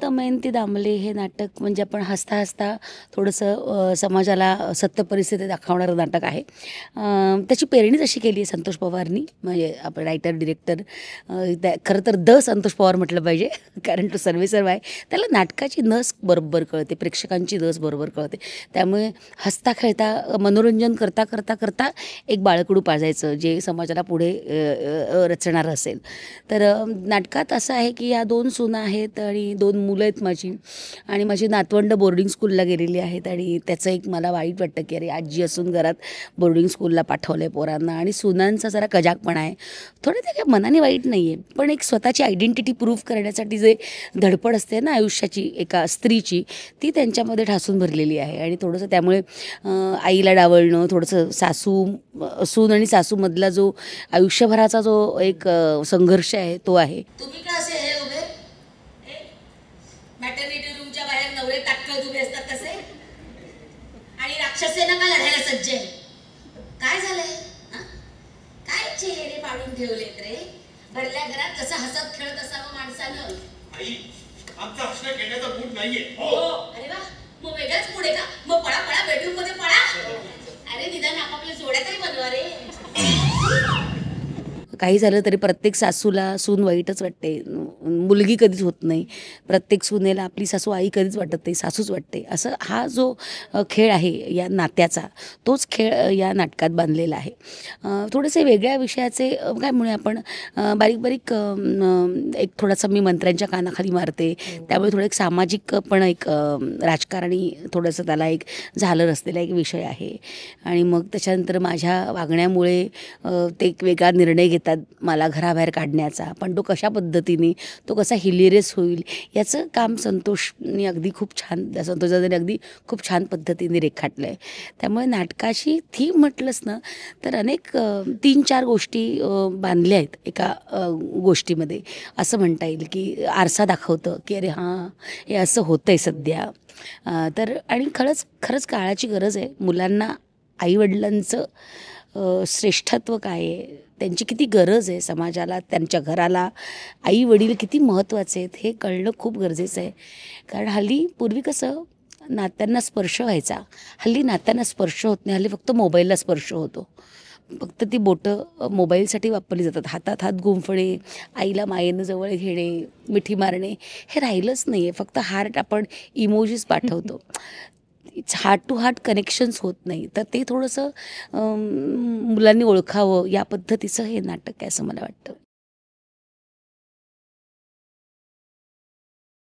दमयंती दामले हे नाटक म्हणजे आपण हसता हसता थोडंसं समाजाला सत्य परिस्थिती दाखवणारं नाटक आहे. त्याची पेरणीच अशी केली आहे संतोष पवारनी, म्हणजे आपण रायटर डिरेक्टर. खरं तर संतोष पवार म्हटलं पाहिजे कारण तो सर्वेसर्व आहे. त्याला नाटकाची नस बरोबर कळते, प्रेक्षकांची नस बरोबर कळते. त्यामुळे हसता खेळता मनोरंजन करता करता करता एक बाळकडू पाजायचं जे समाजाला पुढे रचणारं असेल. तर नाटकात असं आहे की या 2 सुना आहेत आणि 2 मुलं आहेत माझी, आणि माझी नातवंड बोर्डिंग स्कूलला गेलेली आहेत. आणि त्याचं एक मला वाईट वाटतं की अरे आजी असून घरात बोर्डिंग स्कूलला पाठवलं आहे पोरांना, आणि सुनांचा जरा कजाकपणा आहे थोडं. ते काही मनाने वाईट नाही आहे, पण एक स्वतःची आयडेंटिटी प्रूव्ह करण्यासाठी जे धडपड असते ना आयुष्याची एका स्त्रीची, ती त्यांच्यामध्ये ठासून भरलेली आहे. आणि थोडंसं त्यामुळे आईला डावलणं, थोडंसं सून आणि सासूमधला जो आयुष्यभराचा जो एक संघर्ष आहे तो आहे. तुम्ही का असे हे उभे मॅटर्निटी रूमच्या बाहेर नवरे ताटकळत उभे असतात तसे, आणि राक्षसेना का लढायला सज्ज आहे? काय झालंय? काय चेहरे पाडून ठेवलेत रे? भरल्या घरात कसं हसत खेळत असावं माणसानं. आई, आमचा हसणं घेण्याचा मूड नाहीये. अरे वा, मग वेगळाच मूड आहे का? मग पळा पळा बेडरूम मध्ये पळा. अरे निदान आपापल्या जोड्या तरी बनवा रे. काही झालं तरी प्रत्येक सासूला सून वाईटच वाटते, मुलगी कधीच होत नाही. प्रत्येक सुनेला आपली सासू आई कधीच वाटत नाही, सासूच वाटते. असं हा जो खेळ आहे या नात्याचा, तोच खेळ या नाटकात बांधलेला आहे. थोडेसे वेगळ्या विषयाचे काय म्हणूया आपण, बारीक बारीक एक थोडासा मी मंत्र्यांच्या कानाखाली मारते, त्यामुळे थोडं एक सामाजिक पण एक राजकारणी थोडंसं त्याला एक झालर असलेला एक विषय आहे. आणि मग त्याच्यानंतर माझ्या वागण्यामुळे ते एक वेगळा निर्णय घेतात मला घराबाहेर काढण्याचा, पण तो कशा पद्धतीने, तो कसा हिलेरियस होईल याचं काम संतोषने अगदी खूप छान, संतोषदादाने अगदी खूप छान पद्धतीने रेखाटलं आहे. त्यामुळे नाटकाची थीम म्हटलंच ना तर अनेक 3-4 गोष्टी बांधल्या आहेत एका गोष्टीमध्ये. असं म्हणता येईल की आरसा दाखवतं की अरे हां हे असं होतं आहे सध्या. तर आणि खरंच काळाची गरज आहे. मुलांना आईवडिलांचं श्रेष्ठत्व काय आहे, त्यांची किती गरज आहे समाजाला, त्यांच्या घराला आई वडील किती महत्त्वाचे आहेत हे कळणं खूप गरजेचं आहे. कारण हल्ली पूर्वी कसं नात्यांना स्पर्श व्हायचा, हल्ली नात्यांना स्पर्श होत नाही. हल्ली फक्त मोबाईलला स्पर्श होतो. फक्त ती बोटं मोबाईलसाठी वापरली जातात. हातात हात गुंफणे, आईला मायेनं जवळ घेणे, मिठी मारणे हे राहिलंच नाही आहे. फक्त हार्ट आपण इमोजीस पाठवतो, हार्ट टू हार्ट कनेक्शन्स होत नाही. तर ते थोडंसं मुलांनी ओळखावं या पद्धतीचं हे नाटक आहे असं मला वाटतं.